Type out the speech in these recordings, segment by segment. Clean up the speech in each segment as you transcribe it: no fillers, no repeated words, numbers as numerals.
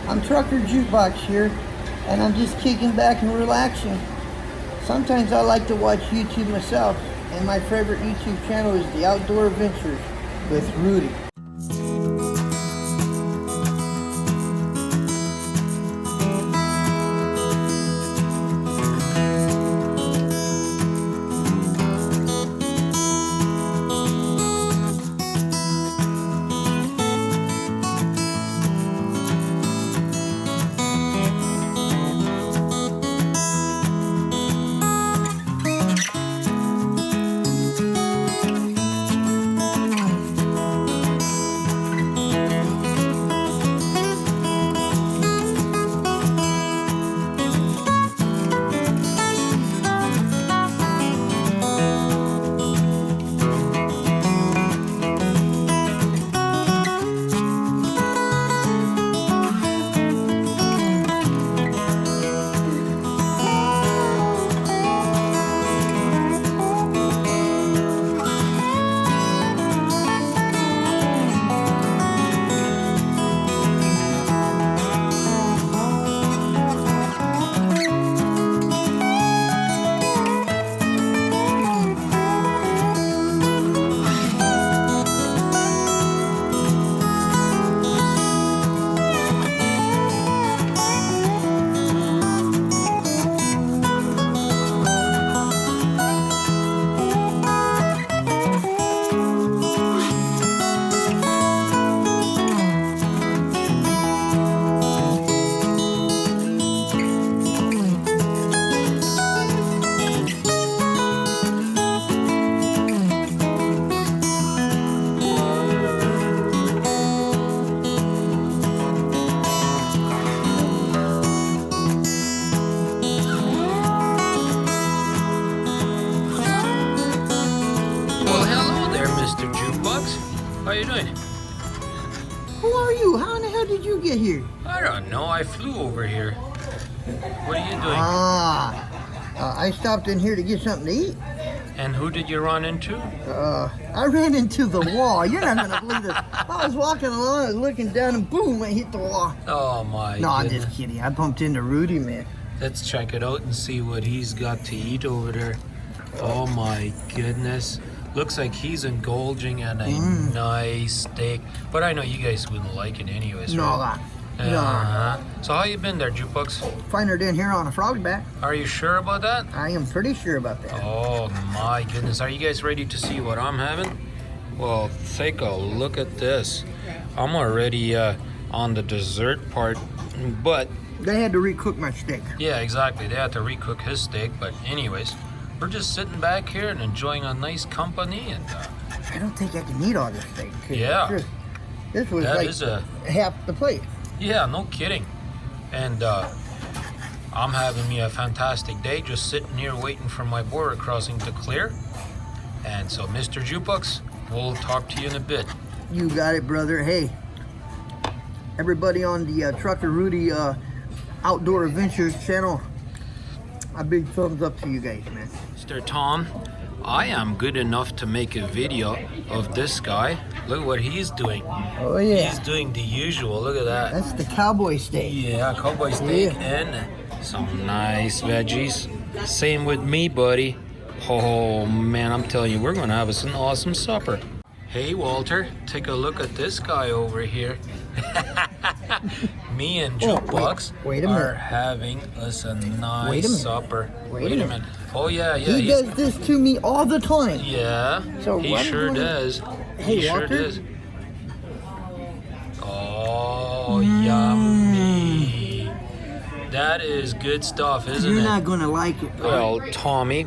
I'm Trucker Jukebox here, and I'm just kicking back and relaxing. Sometimes I like to watch YouTube myself, and my favorite YouTube channel is The Outdoor Adventures with Rudi. How you doing? Who are you? How in the hell did you get here? I don't know. I flew over here. What are you doing? I stopped in here to get something to eat. And who did you run into? I ran into the wall. You're not going to believe this. I was walking along and looking down and boom, I hit the wall. Oh my No, I'm goodness. just kidding. I bumped into Rudi, man. Let's check it out and see what he's got to eat over there. Oh my goodness. Looks like he's indulging in a nice steak. But I know you guys wouldn't like it anyways, right? No. So how you been there, Jukebox? Find her in here on a frog back. Are you sure about that? I am pretty sure about that. Oh my goodness. Are you guys ready to see what I'm having? Well, take a look at this. I'm already on the dessert part, but... They had to recook my steak. Yeah, exactly. They had to recook his steak, but anyways, we're just sitting back here and enjoying a nice company, and I don't think I can eat all this steak. Yeah. This was that like is a... half the plate. Yeah, no kidding. And I'm having me a fantastic day, just sitting here waiting for my border crossing to clear. And so, Mr. Jukebox, we'll talk to you in a bit. You got it, brother. Hey, everybody on the Trucker Rudi Outdoor Adventures channel, a big thumbs up to you guys, man. Mr. Tom, I am good enough to make a video of this guy. Look at what he's doing. Oh, yeah. He's doing the usual. Look at that. That's the cowboy steak. Yeah, cowboy steak and some nice veggies. Same with me, buddy. Oh, man, I'm telling you, we're going to have us an awesome supper. Hey, Walter, take a look at this guy over here. Me and Jukebox wait a are minute. having us a nice supper. Wait a minute. Oh, yeah. He does this to me all the time. Yeah, So he what I'm sure gonna- does. Hey, He sure Walter? does. Oh, yummy. That is good stuff, isn't You're it? not going to like it. Well, Tommy,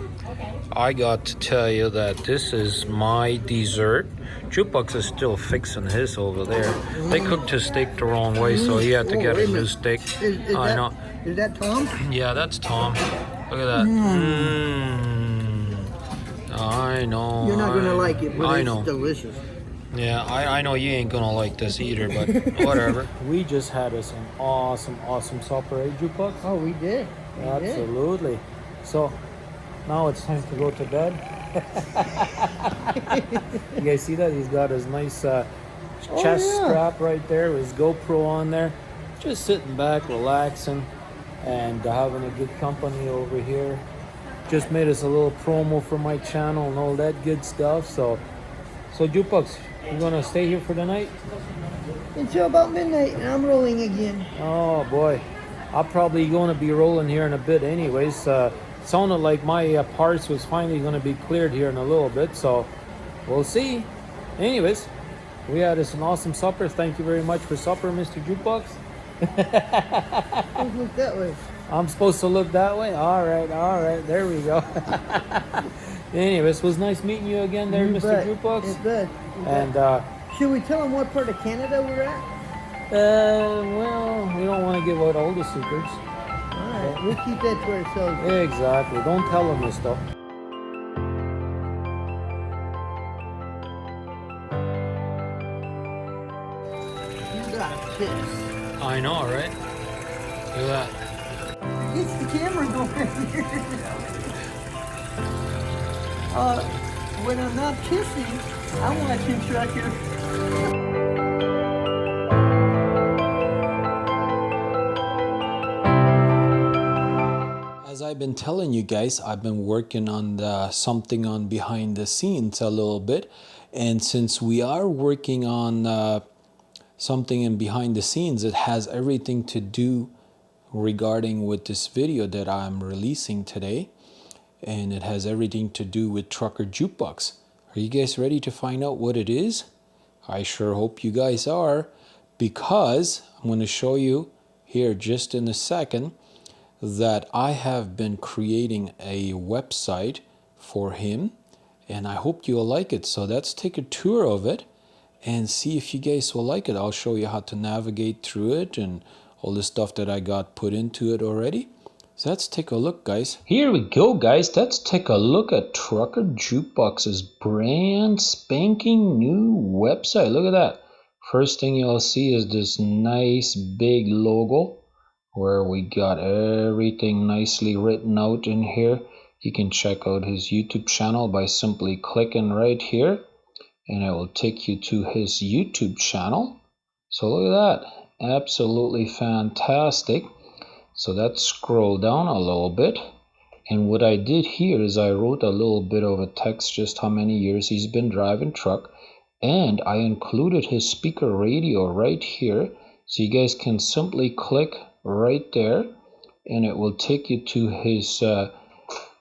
I got to tell you that this is my dessert. Jukebox is still fixing his over there. They cooked his steak the wrong way, so he had to get a new steak. Is I know. that Tom? Yeah, that's Tom. Look at that. I know. You're not going to like it, but I it's know. delicious. Yeah, I know you ain't gonna like this either, but whatever. We just had us an awesome supper, eh, Jukebox? Oh, we did. We did. Absolutely. So now it's time to go to bed. You guys see that? He's got his nice chest strap right there with his GoPro on there. just sitting back, relaxing, and having a good company over here. Just made us a little promo for my channel and all that good stuff. So Jukebox, you gonna stay here for the night? Until about midnight, and I'm rolling again. Oh boy, I'm probably gonna be rolling here in a bit anyways. Sounded like my parts was finally gonna be cleared here in a little bit, so we'll see. Anyways, we had us an awesome supper. Thank you very much for supper, Mr. Jukebox. Don't look that way. I'm supposed to look that way? All right, there we go. Anyways, it was nice meeting you again there, Mr. Jukebox. It's good. And should we tell them what part of Canada we're at? well, we don't want to give out all the secrets. Alright, we'll keep that to ourselves. Exactly. Don't tell them this stuff. You got this. I know, right? Look at that. It's the camera going here. When I'm not kissing, I want to track your. As I've been telling you guys, I've been working on something on behind the scenes a little bit. And since we are working on something in behind the scenes, it has everything to do regarding with this video that I'm releasing today. And it has everything to do with Trucker Jukebox. Are you guys ready to find out what it is? I sure hope you guys are, because I'm going to show you here just in a second that I have been creating a website for him, and I hope you'll like it. So let's take a tour of it and see if you guys will like it. I'll show you how to navigate through it and all the stuff that I got put into it already. So let's take a look, guys. Here we go, guys. Let's take a look at Trucker Jukebox's brand spanking new website. Look at that. First thing you'll see is this nice big logo where we got everything nicely written out in here. You can check out his YouTube channel by simply clicking right here, and it will take you to his YouTube channel. So look at that. Absolutely fantastic. So let's scroll down a little bit. And what I did here is I wrote a little bit of a text, just how many years he's been driving truck. And I included his speaker radio right here. So you guys can simply click right there, and it will take you to his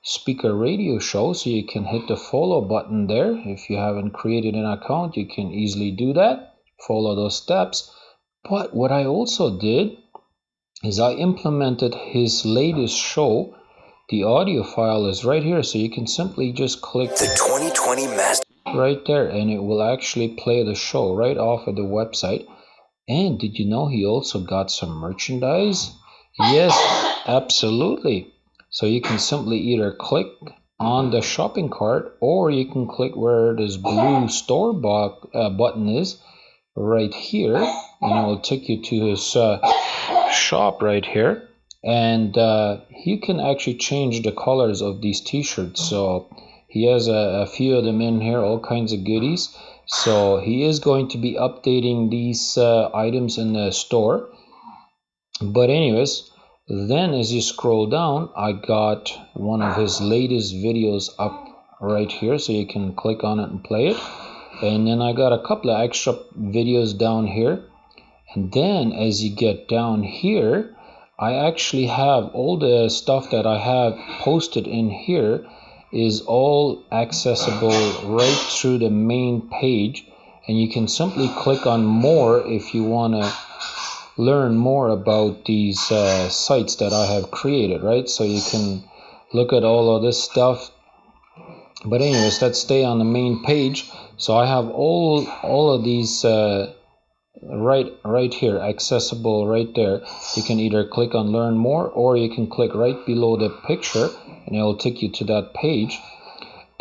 speaker radio show. So you can hit the follow button there. If you haven't created an account, you can easily do that. Follow those steps. But what I also did is I implemented his latest show. The audio file is right here, so you can simply just click the 2020 Master right there, and it will actually play the show right off of the website. And did you know he also got some merchandise? Yes, absolutely. So you can simply either click on the shopping cart, or you can click where this blue store button is right here, and it will take you to his shop right here. And you can actually change the colors of these t-shirts. So he has a few of them in here, all kinds of goodies. So he is going to be updating these items in the store. But anyways, then as you scroll down, I got one of his latest videos up right here, so you can click on it and play it. And then I got a couple of extra videos down here. And then as you get down here, I actually have all the stuff that I have posted in here is all accessible right through the main page. And you can simply click on more if you want to learn more about these sites that I have created, right? So you can look at all of this stuff. But anyways, let's stay on the main page. So I have all of these right here, accessible right there. You can either click on learn more, or you can click right below the picture and it will take you to that page.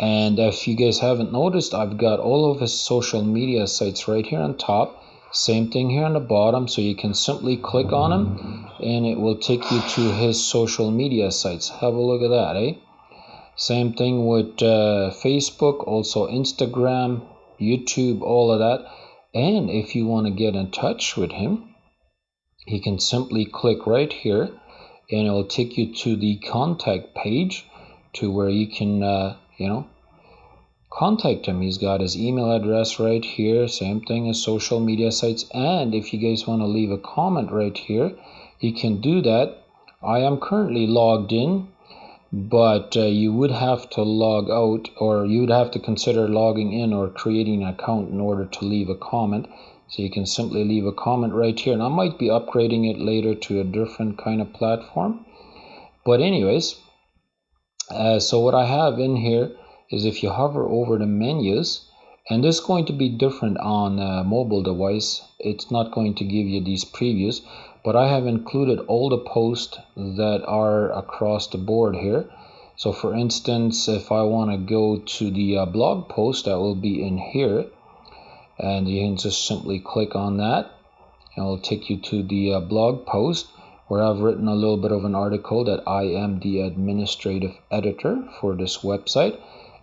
And if you guys haven't noticed, I've got all of his social media sites right here on top. Same thing here on the bottom, so you can simply click on them and it will take you to his social media sites. Have a look at that, eh? Same thing with Facebook, also Instagram, YouTube, all of that. And if you want to get in touch with him, you can simply click right here and it will take you to the contact page to where you can, contact him. He's got his email address right here, same thing as social media sites. And if you guys want to leave a comment right here, you can do that. I am currently logged in, but you would have to log out, or you would have to consider logging in or creating an account in order to leave a comment. So you can simply leave a comment right here, and I might be upgrading it later to a different kind of platform. But anyways, so what I have in here is if you hover over the menus, and this is going to be different on a mobile device. It's not going to give you these previews, but I have included all the posts that are across the board here. So for instance, if I want to go to the blog post, that will be in here, and you can just simply click on that and it will take you to the blog post, where I've written a little bit of an article that I am the administrative editor for this website.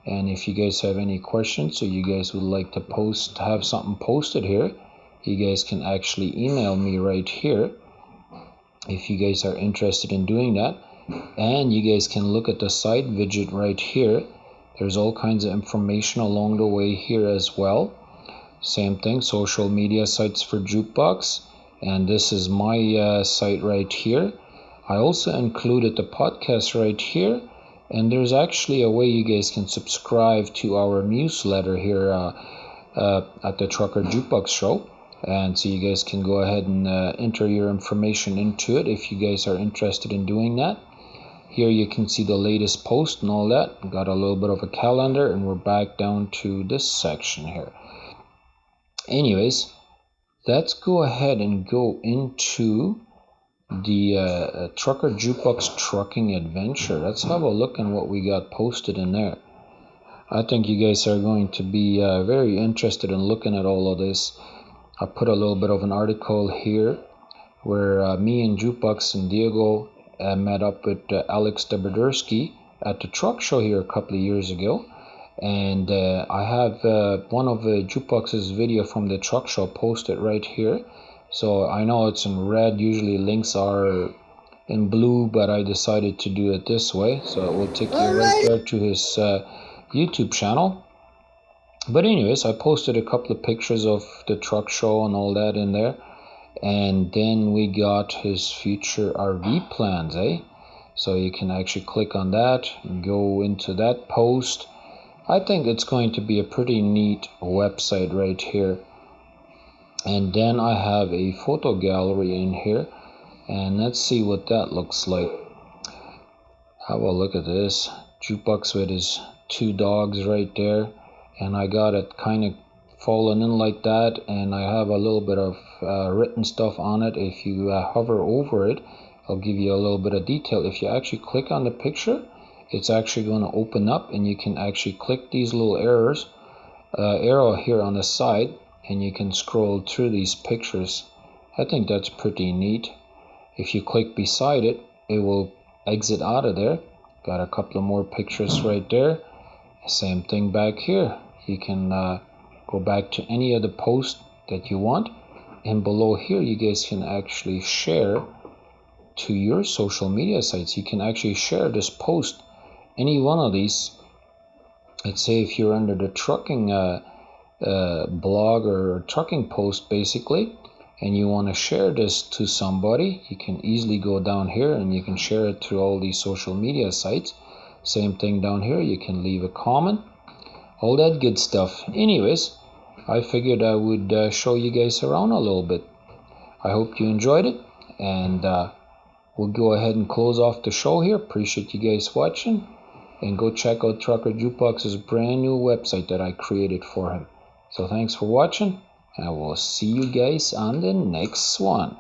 And if you guys have any questions, or you guys would like to have something posted here, you guys can actually email me right here if you guys are interested in doing that. And you guys can look at the site widget right here. There's all kinds of information along the way here as well. Same thing, social media sites for Jukebox. And this is my site right here. I also included the podcast right here. And there's actually a way you guys can subscribe to our newsletter here at the Trucker Jukebox Show. And so you guys can go ahead and enter your information into it if you guys are interested in doing that. Here you can see the latest post and all that. Got a little bit of a calendar, and we're back down to this section here. Anyways, let's go ahead and go into the Trucker Jukebox Trucking Adventure. Let's have a look at what we got posted in there. I think you guys are going to be very interested in looking at all of this. I put a little bit of an article here where me and Jukebox and Diego met up with Alex Deberdersky at the truck show here a couple of years ago. And I have one of Jukebox's video from the truck show posted right here. So I know it's in red, usually links are in blue, but I decided to do it this way. So it will take you right there to his YouTube channel. But anyways, I posted a couple of pictures of the truck show and all that in there. And then we got his future RV plans, So you can actually click on that and go into that post. I think it's going to be a pretty neat website right here. And then I have a photo gallery in here, and let's see what that looks like. Have a look at this. Jukebox with his two dogs right there, and I got it kind of fallen in like that, and I have a little bit of written stuff on it. If you hover over it, I'll give you a little bit of detail. If you actually click on the picture, it's actually going to open up, and you can actually click these little arrow here on the side, and you can scroll through these pictures. I think that's pretty neat. If you click beside it, it will exit out of there. Got a couple of more pictures right there. Same thing back here. You can go back to any of the posts that you want, and below here you guys can actually share to your social media sites. You can actually share this post, any one of these. Let's say if you're under the trucking blog or trucking post basically, and you want to share this to somebody, you can easily go down here and you can share it to all these social media sites. Same thing down here, you can leave a comment, all that good stuff. Anyways, I figured I would show you guys around a little bit. I hope you enjoyed it, and we'll go ahead and close off the show here. Appreciate you guys watching, and go check out Trucker Jukebox's brand new website that I created for him. So thanks for watching, and we'll see you guys on the next one.